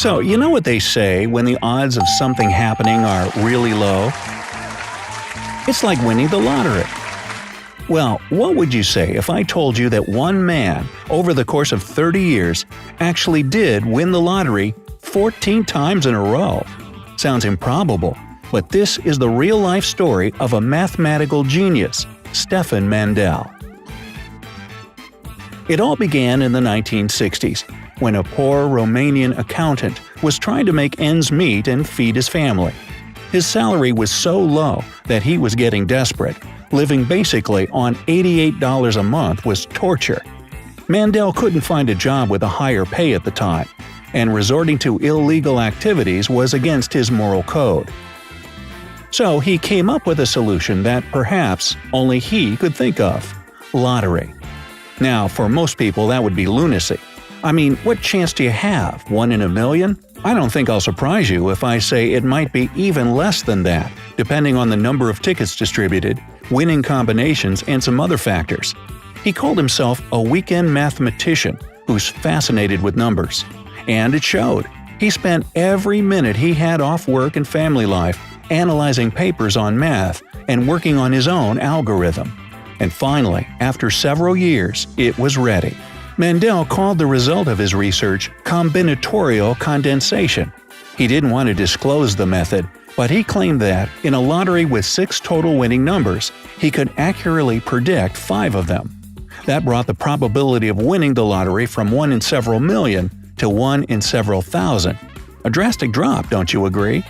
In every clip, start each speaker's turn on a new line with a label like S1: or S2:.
S1: So, you know what they say when the odds of something happening are really low? It's like winning the lottery. Well, what would you say if I told you that one man, over the course of 30 years, actually did win the lottery 14 times in a row? Sounds improbable, but this is the real-life story of a mathematical genius, Stefan Mandel. It all began in the 1960s, when a poor Romanian accountant was trying to make ends meet and feed his family. His salary was so low that he was getting desperate. Living basically on $88 a month was torture. Mandel couldn't find a job with a higher pay at the time, and resorting to illegal activities was against his moral code. So he came up with a solution that perhaps only he could think of: lottery. Now, for most people that would be lunacy. I mean, what chance do you have? 1 in a million? I don't think I'll surprise you if I say it might be even less than that, depending on the number of tickets distributed, winning combinations, and some other factors. He called himself a weekend mathematician who's fascinated with numbers. And it showed. He spent every minute he had off work and family life analyzing papers on math and working on his own algorithm. And finally, after several years, it was ready. Mandel called the result of his research combinatorial condensation. He didn't want to disclose the method, but he claimed that, in a lottery with 6 total winning numbers, he could accurately predict 5 of them. That brought the probability of winning the lottery from 1 in several million to 1 in several thousand. A drastic drop, don't you agree?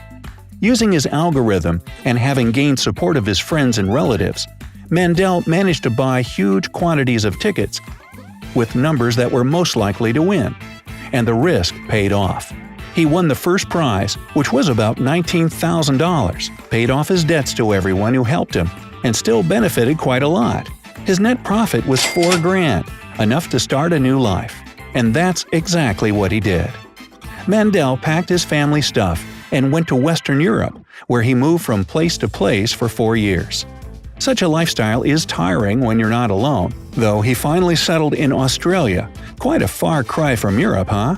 S1: Using his algorithm and having gained support of his friends and relatives, Mandel managed to buy huge quantities of tickets with numbers that were most likely to win. And the risk paid off. He won the first prize, which was about $19,000, paid off his debts to everyone who helped him, and still benefited quite a lot. His net profit was $4,000, enough to start a new life. And that's exactly what he did. Mandel packed his family stuff and went to Western Europe, where he moved from place to place for 4 years. Such a lifestyle is tiring when you're not alone, though he finally settled in Australia. Quite a far cry from Europe, huh?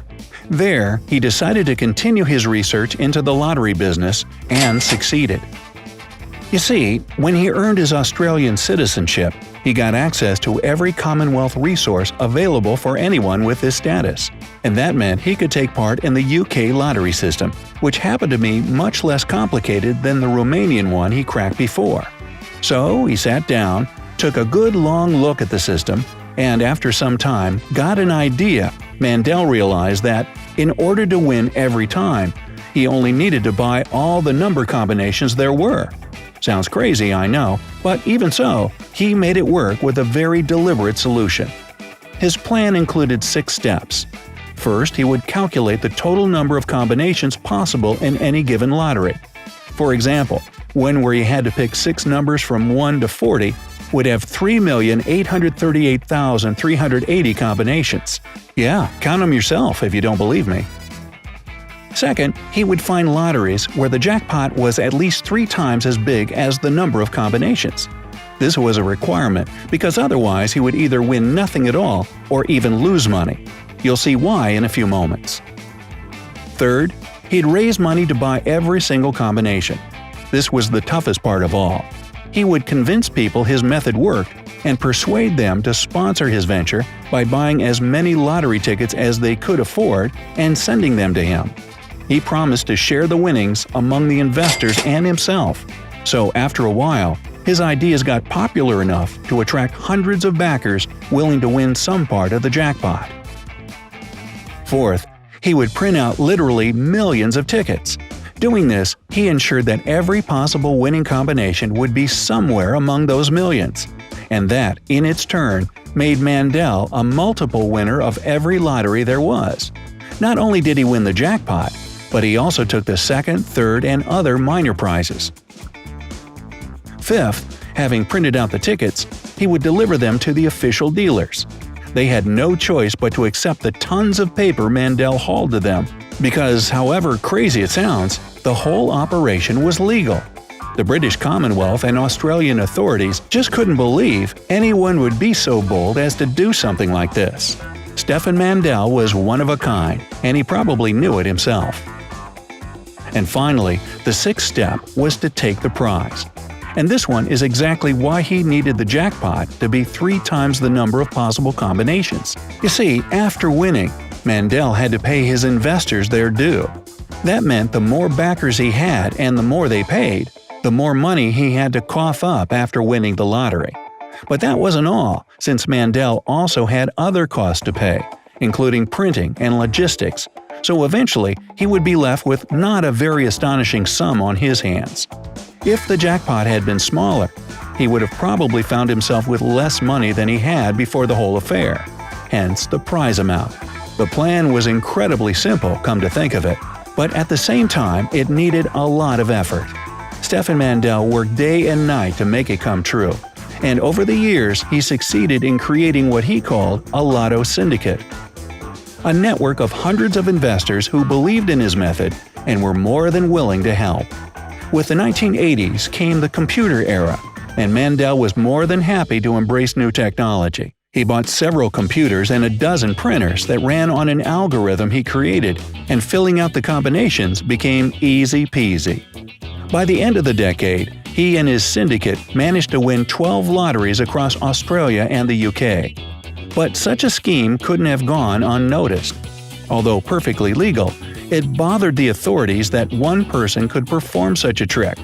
S1: There, he decided to continue his research into the lottery business and succeeded. You see, when he earned his Australian citizenship, he got access to every Commonwealth resource available for anyone with this status. And that meant he could take part in the UK lottery system, which happened to be much less complicated than the Romanian one he cracked before. So he sat down, took a good long look at the system, and after some time got an idea. Mandel realized that, in order to win every time, he only needed to buy all the number combinations there were. Sounds crazy, I know, but even so, he made it work with a very deliberate solution. His plan included 6 steps. First, he would calculate the total number of combinations possible in any given lottery. For example, one where you had to pick 6 numbers from 1 to 40 would have 3,838,380 combinations. Yeah, count them yourself if you don't believe me. Second, he would find lotteries where the jackpot was at least 3 times as big as the number of combinations. This was a requirement because otherwise he would either win nothing at all or even lose money. You'll see why in a few moments. Third, he'd raise money to buy every single combination. This was the toughest part of all. He would convince people his method worked and persuade them to sponsor his venture by buying as many lottery tickets as they could afford and sending them to him. He promised to share the winnings among the investors and himself. So after a while, his ideas got popular enough to attract hundreds of backers willing to win some part of the jackpot. Fourth, he would print out literally millions of tickets. Doing this, he ensured that every possible winning combination would be somewhere among those millions. And that, in its turn, made Mandel a multiple winner of every lottery there was. Not only did he win the jackpot, but he also took the second, third, and other minor prizes. Fifth, having printed out the tickets, he would deliver them to the official dealers. They had no choice but to accept the tons of paper Mandel hauled to them, because, however crazy it sounds, the whole operation was legal. The British Commonwealth and Australian authorities just couldn't believe anyone would be so bold as to do something like this. Stefan Mandel was one of a kind, and he probably knew it himself. And finally, the sixth step was to take the prize. And this one is exactly why he needed the jackpot to be 3 times the number of possible combinations. You see, after winning, Mandel had to pay his investors their due. That meant the more backers he had and the more they paid, the more money he had to cough up after winning the lottery. But that wasn't all, since Mandel also had other costs to pay, including printing and logistics, so eventually he would be left with not a very astonishing sum on his hands. If the jackpot had been smaller, he would have probably found himself with less money than he had before the whole affair, hence the prize amount. The plan was incredibly simple, come to think of it, but at the same time it needed a lot of effort. Stefan Mandel worked day and night to make it come true, and over the years he succeeded in creating what he called a Lotto syndicate. A network of hundreds of investors who believed in his method and were more than willing to help. With the 1980s came the computer era, and Mandel was more than happy to embrace new technology. He bought several computers and a dozen printers that ran on an algorithm he created, and filling out the combinations became easy peasy. By the end of the decade, he and his syndicate managed to win 12 lotteries across Australia and the UK. But such a scheme couldn't have gone unnoticed. Although perfectly legal, it bothered the authorities that one person could perform such a trick.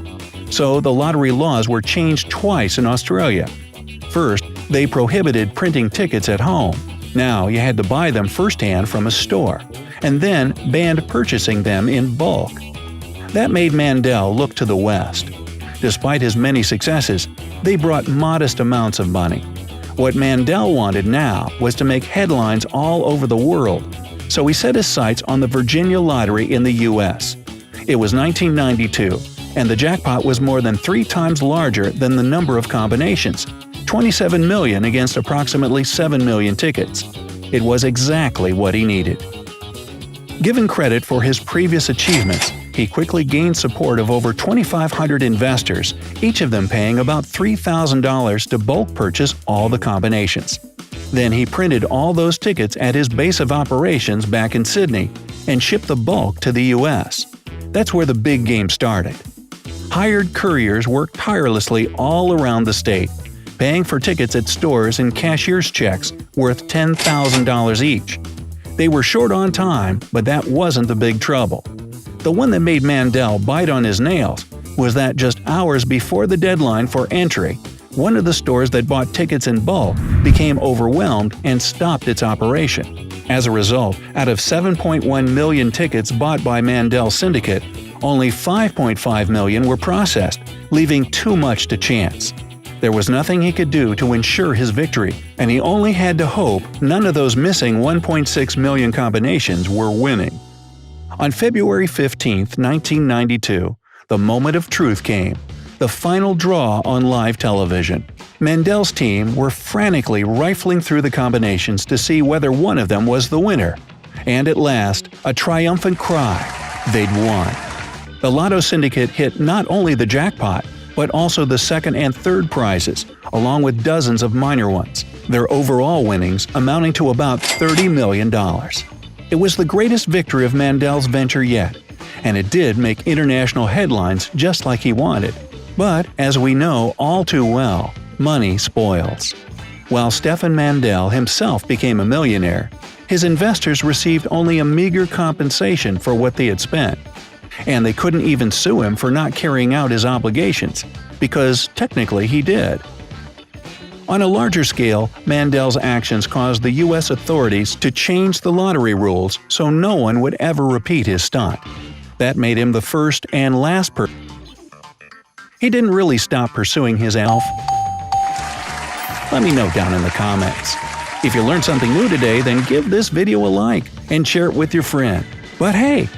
S1: So the lottery laws were changed twice in Australia. First, they prohibited printing tickets at home. Now you had to buy them firsthand from a store, and then banned purchasing them in bulk. That made Mandel look to the West. Despite his many successes, they brought modest amounts of money. What Mandel wanted now was to make headlines all over the world, so he set his sights on the Virginia lottery in the U.S. It was 1992, and the jackpot was more than 3 times larger than the number of combinations, 27 million against approximately 7 million tickets. It was exactly what he needed. Given credit for his previous achievements, he quickly gained support of over 2,500 investors, each of them paying about $3,000 to bulk purchase all the combinations. Then he printed all those tickets at his base of operations back in Sydney and shipped the bulk to the US. That's where the big game started. Hired couriers worked tirelessly all around the state, paying for tickets at stores in cashier's checks worth $10,000 each. They were short on time, but that wasn't the big trouble. The one that made Mandel bite on his nails was that just hours before the deadline for entry, one of the stores that bought tickets in bulk became overwhelmed and stopped its operation. As a result, out of 7.1 million tickets bought by Mandel's syndicate, only 5.5 million were processed, leaving too much to chance. There was nothing he could do to ensure his victory, and he only had to hope none of those missing 1.6 million combinations were winning. On February 15, 1992, the moment of truth came. The final draw on live television. Mandel's team were frantically rifling through the combinations to see whether one of them was the winner. And at last, a triumphant cry. They'd won. The Lotto syndicate hit not only the jackpot, but also the second and third prizes, along with dozens of minor ones, their overall winnings amounting to about $30 million. It was the greatest victory of Mandel's venture yet, and it did make international headlines just like he wanted. But, as we know all too well, money spoils. While Stefan Mandel himself became a millionaire, his investors received only a meager compensation for what they had spent. And they couldn't even sue him for not carrying out his obligations, because technically he did. On a larger scale, Mandel's actions caused the U.S. authorities to change the lottery rules so no one would ever repeat his stunt. That made him the first and last person. He didn't really stop pursuing his elf. Let me know down in the comments. If you learned something new today, then give this video a like and share it with your friend. But hey,